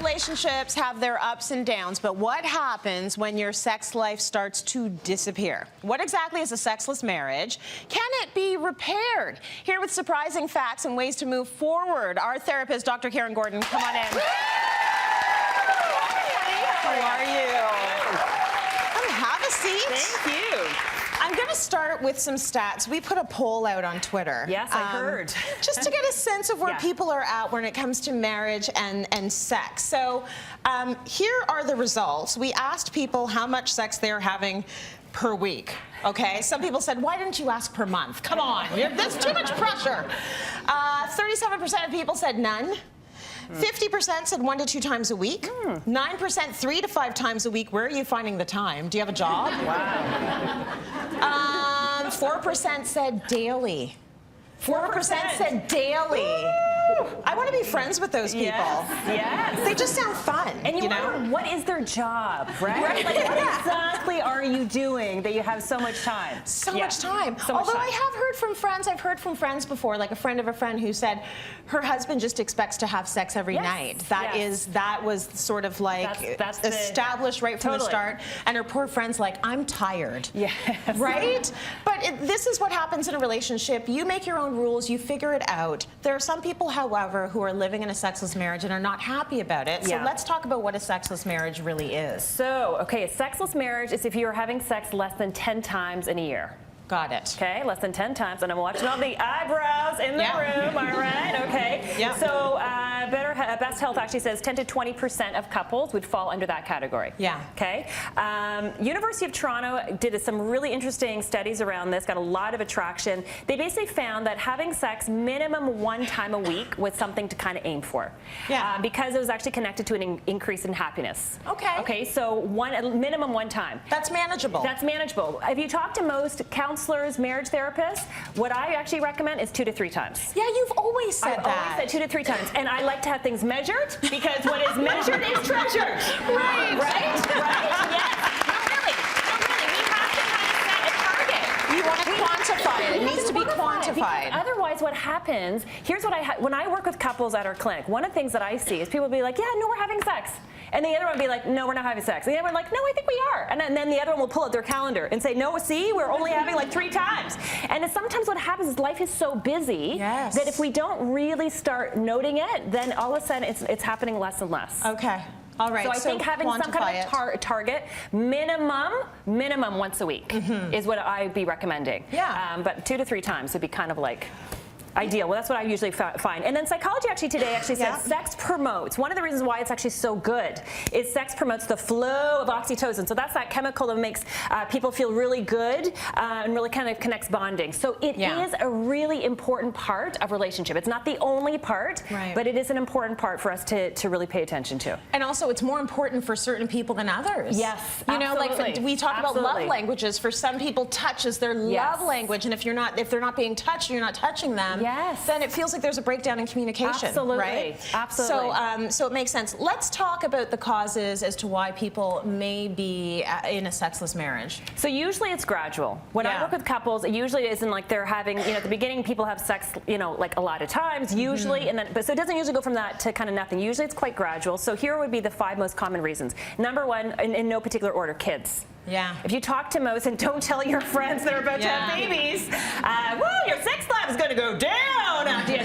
relationships have their ups and downs, but what happens when your sex life starts to disappear? What exactly is a sexless marriage? Can it be repaired? Here with surprising facts and ways to move forward, our therapist, Dr. Karyn Gordon. Come on in. How are you? Have a seat. Thank you. I'm going to start with some stats. We put a poll out on Twitter. Yes, I heard. Just to get a sense of where people are at when it comes to marriage and sex. So here are the results. We asked people how much sex they're having per week. Okay, some people said, why didn't you ask per month? Come on, that's too much pressure. 37% of people said none. 50% said 1 to 2 times a week. 9% 3 to 5 times a week. Where are you finding the time? Do you have a job? Wow. 4% said daily. 4% said daily. I want to be friends with those people. Yes. They just sound fun. And you wonder, what is their job, right? Like, what exactly are you doing that you have so much time? So much time. So much Although time. I have heard from friends, I've heard from friends before, like a friend of a friend who said her husband just expects to have sex every night. That was sort of like that's established right from the start. And her poor friend's like, I'm tired. Yes. Right? But this is what happens in a relationship. You make your own rules, you figure it out. There are some people, however, who are living in a sexless marriage and are not happy about it. So let's talk about what a sexless marriage really is. So, okay, a sexless marriage is if you're having sex less than 10 times in a year. Got it. Okay, less than 10 times, and I'm watching all the eyebrows in the room, all right, okay. Yeah. So Best Health actually says 10 to 20% of couples would fall under that category. Yeah. Okay. University of Toronto did some really interesting studies around this, got a lot of attraction. They basically found that having sex minimum 1 time a week was something to kind of aim for. Yeah. Because it was actually connected to an increase in happiness. Okay. Okay, so minimum 1 time. That's manageable. That's manageable. If you talk to most counselors, marriage therapists, what I actually recommend is 2 to 3 times. Yeah, you've always said I've that. always said 2 to 3 times. And I like to have things measured because what is measured is treasured. Right. Right? Yes. No, really. We have to kind of set a target. You want to quantify it. It needs to be quantified. Otherwise, what happens, here's what when I work with couples at our clinic, one of the things that I see is people be like, yeah, no, we're having sex. And the other one will be like, no, we're not having sex. And the other one like, no, I think we are. And then the other one will pull out their calendar and say, no, see, we're only having like 3 times. And sometimes what happens is life is so busy that if we don't really start noting it, then all of a sudden it's happening less and less. Okay. All right. So I think having some kind of target, minimum once a week is what I'd be recommending. Yeah. But 2 to 3 times would be kind of like ideal. Well, that's what I usually find. And then psychology today said sex promotes. One of the reasons why it's actually so good is sex promotes the flow of oxytocin. So that's that chemical that makes people feel really good and really kind of connects bonding. So it is a really important part of relationship. It's not the only part, but it is an important part for us to really pay attention to. And also it's more important for certain people than others. Yes, you know, like we talk about love languages. For some people, touch is their love language, and if they're not being touched, and you're not touching them, then it feels like there's a breakdown in communication. Absolutely. Right? Absolutely. So it makes sense. Let's talk about the causes as to why people may be in a sexless marriage. So usually it's gradual. When I work with couples, it usually isn't like they're having, at the beginning people have sex, like a lot of times, usually, but so it doesn't usually go from that to kind of nothing. Usually it's quite gradual. So here would be the 5 most common reasons. Number 1, in no particular order, kids. Yeah. If you talk to most, and don't tell your friends that are about to have babies, well, your sex life is going to go down.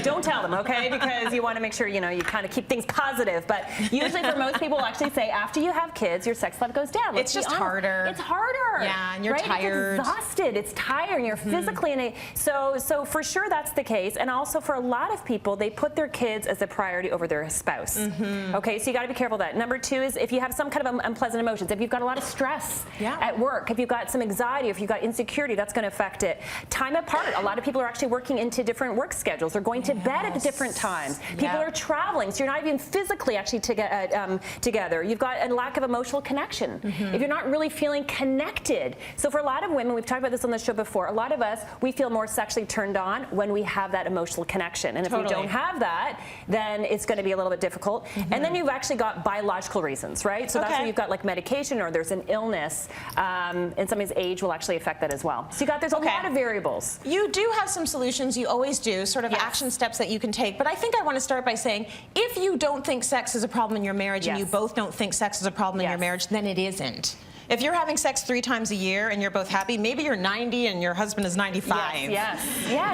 Don't tell them, okay? Because you want to make sure, you kind of keep things positive. But usually for most people actually say after you have kids, your sex life goes down. It's just harder. It's harder. Yeah, and you're tired. It's exhausted. It's tired. You're physically in a... So for sure that's the case. And also for a lot of people, they put their kids as a priority over their spouse. Okay, so you got to be careful of that. Number 2 is if you have some kind of unpleasant emotions, if you've got a lot of stress at work, if you've got some anxiety, if you've got insecurity, that's going to affect it. Time apart. A lot of people are actually working into different work schedules. They're going to bed at different times. People are traveling, so you're not even physically actually together. You've got a lack of emotional connection. If you're not really feeling connected. So for a lot of women, we've talked about this on the show before, a lot of us, we feel more sexually turned on when we have that emotional connection. And if we don't have that, then it's going to be a little bit difficult. And then you've actually got biological reasons, right? So that's where you've got like medication or there's an illness and somebody's age will actually affect that as well. So there's a lot of variables. You do have some solutions, you always do, sort of action steps that you can take. But I think I want to start by saying, if you don't think sex is a problem in your marriage and you both don't think sex is a problem in your marriage, then it isn't. If you're having sex 3 times a year and you're both happy, maybe you're 90 and your husband is 95. Yes.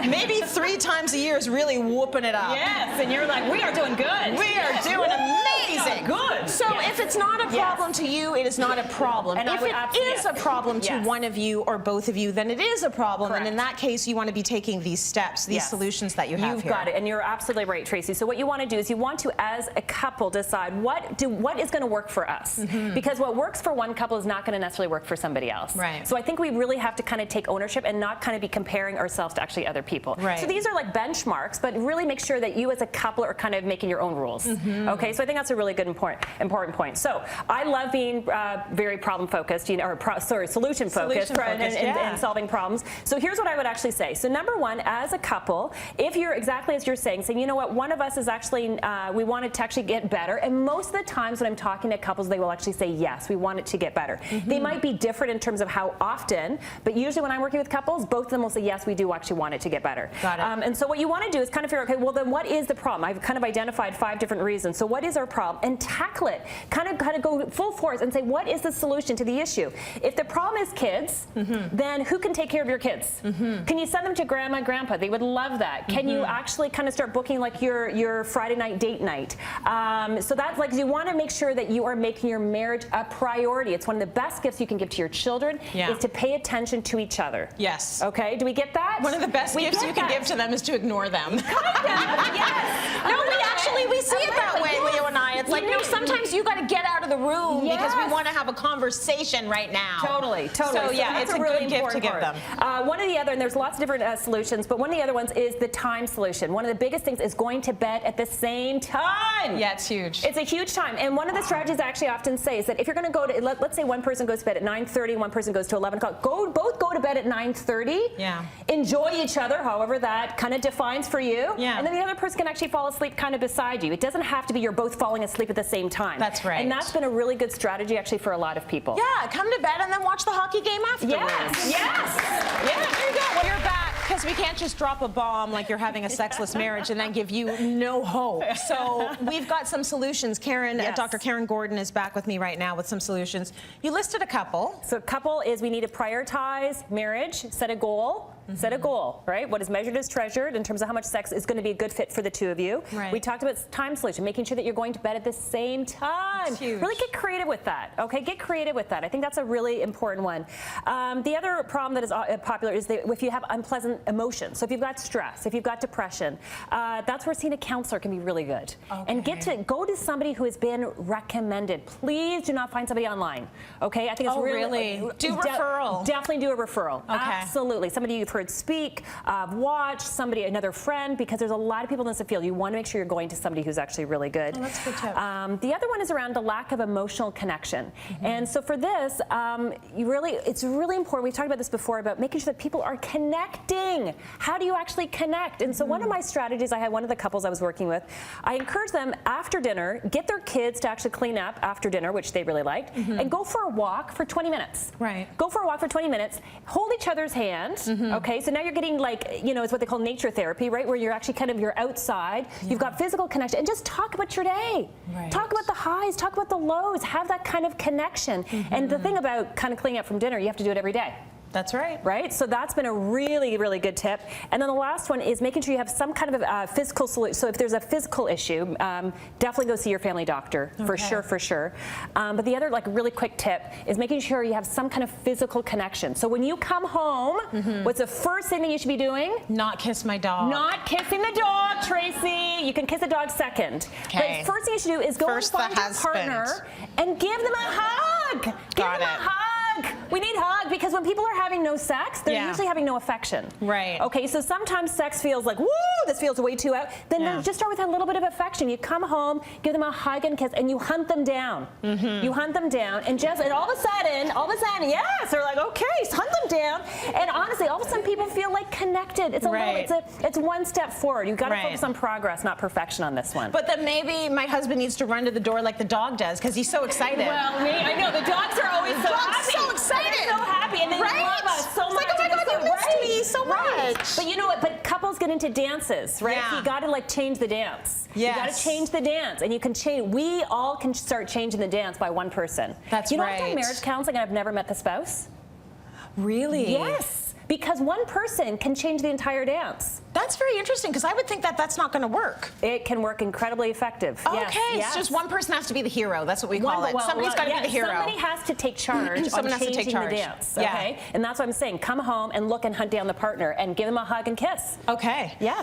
Maybe 3 times a year is really whooping it up. Yes, and you're like, we are doing good. We are doing amazing. Good. So if it's not a problem to you, it is not a problem. And if it is a problem to one of you or both of you, then it is a problem. Correct. And in that case, you want to be taking these steps, these solutions that you have You've got it, and you're absolutely right, Tracy. So what you want to do is you want to, as a couple, decide what is going to work for us. Because what works for one couple is not going to necessarily work for somebody else. Right. So I think we really have to kind of take ownership and not kind of be comparing ourselves to actually other people. Right. So these are like benchmarks, but really make sure that you as a couple are kind of making your own rules. Okay, so I think that's a really good important point. So I love being very problem focused, solution focused and solving problems. So here's what I would actually say. So number one, as a couple, if you're exactly as you're saying, you know what, one of us is actually, we want it to actually get better. And most of the times when I'm talking to couples, they will actually say, yes, we want it to get better. They might be different in terms of how often, but usually when I'm working with couples, both of them will say, yes, we do actually want it to get better. Got it. And so what you want to do is kind of figure out, okay, well then what is the problem? I've kind of identified 5 different reasons. So what is our problem? And tackle it. Kind of go full force and say, what is the solution to the issue? If the problem is kids, then who can take care of your kids? Can you send them to grandma and grandpa? They would love that. Can you actually kind of start booking like your Friday night date night? So that's like, you want to make sure that you are making your marriage a priority. It's one of the best gifts you can give to your children is to pay attention to each other. Yes. Okay, do we get that? One of the best gifts you can give to them is to ignore them. Yes. No, we see it that way, Leo and I. It's like, no, sometimes you got to get out of the room because we want to have a conversation right now. Totally. So yeah, it's a good gift to give them. One of the other, and there's lots of different solutions, but one of the other ones is the time solution. One of the biggest things is going to bed at the same time. Yeah, it's huge. It's a huge time. And one of the strategies I actually often say is that if you're going to go to, let's say one person goes to bed at 9:30 and one person goes to 11 o'clock, both go to bed at 9:30. Yeah. Enjoy each other, however that kind of defines for you. Yeah. And then the other person can actually fall asleep kind of beside you. It doesn't have to be you're both falling asleep at the same time. That's right. And that's been a really good strategy actually for a lot of people. Yeah, come to bed and then watch the hockey game afterwards. Yes. Yeah, there you go. You're back. Because we can't just drop a bomb like you're having a sexless marriage and then give you no hope. So we've got some solutions. Dr. Karyn Gordon is back with me right now with some solutions. You listed a couple. So a couple is we need to prioritize marriage, set a goal. Set a goal, right? What is measured is treasured in terms of how much sex is going to be a good fit for the two of you. Right. We talked about time solution, making sure that you're going to bed at the same time. That's huge. Really get creative with that, okay? Get creative with that. I think that's a really important one. The other problem that is popular is if you have unpleasant emotions. So if you've got stress, if you've got depression, that's where seeing a counselor can be really good. Okay. And go to somebody who has been recommended. Please do not find somebody online, okay? I think it's really? Do referral. Definitely do a referral. Okay. Absolutely. Somebody you've heard speak, watch, another friend, because there's a lot of people in this field. You want to make sure you're going to somebody who's actually really good. Oh, that's a good tip. The other one is around the lack of emotional connection. And so for this, it's really important. We've talked about this before about making sure that people are connecting. How do you actually connect? And so one of my strategies, I had one of the couples I was working with, I encouraged them after dinner, get their kids to actually clean up after dinner, which they really liked, and go for a walk for 20 minutes. Right. Go for a walk for 20 minutes, hold each other's hand, okay? So now you're getting it's what they call nature therapy, right? Where you're actually you're outside, you've got physical connection, and just talk about your day. Right. Talk about the highs, talk about the lows, have that kind of connection. And the thing about kind of cleaning up from dinner, you have to do it every day. That's right. Right? So that's been a really, really good tip. And then the last one is making sure you have some kind of physical solution. So if there's a physical issue, definitely go see your family doctor, for sure. But the other really quick tip is making sure you have some kind of physical connection. So when you come home, what's the first thing that you should be doing? Not kiss my dog. Not kissing the dog, Tracy. You can kiss the dog second. Okay. But first thing you should do is go and find your partner and give them a hug. Give them a hug. We need hug because when people are having no sex, they're usually having no affection. Right. Okay, so sometimes sex feels like, woo, this feels way too out. Then just start with a little bit of affection. You come home, give them a hug and kiss, and you hunt them down. You hunt them down, and all of a sudden, yes, they're like, okay, so hunt them down. And honestly, all of a sudden, people feel like connected. It's it's one step forward. You've got to focus on progress, not perfection on this one. But then maybe my husband needs to run to the door like the dog does because he's so excited. Well, I know the dogs are always so happy. So excited. They're so happy, and they love us so much. Like, oh my God, you missed me so much. But you know what? But couples get into dances, right? Yeah. So you got to like change the dance. Yes. You got to change the dance, and you can change. We all can start changing the dance by one person. That's you know, right. I've done marriage counseling, and I've never met the spouse. Really? Yes. Because one person can change the entire dance. That's very interesting because I would think that that's not going to work. It can work incredibly effective. Okay, yes. So just one person has to be the hero. That's what we call it. Somebody's got to be the hero. Somebody has to take charge Someone on has to changing take charge. the dance. Okay, and that's what I'm saying. Come home and look and hunt down the partner and give them a hug and kiss. Okay. Yes.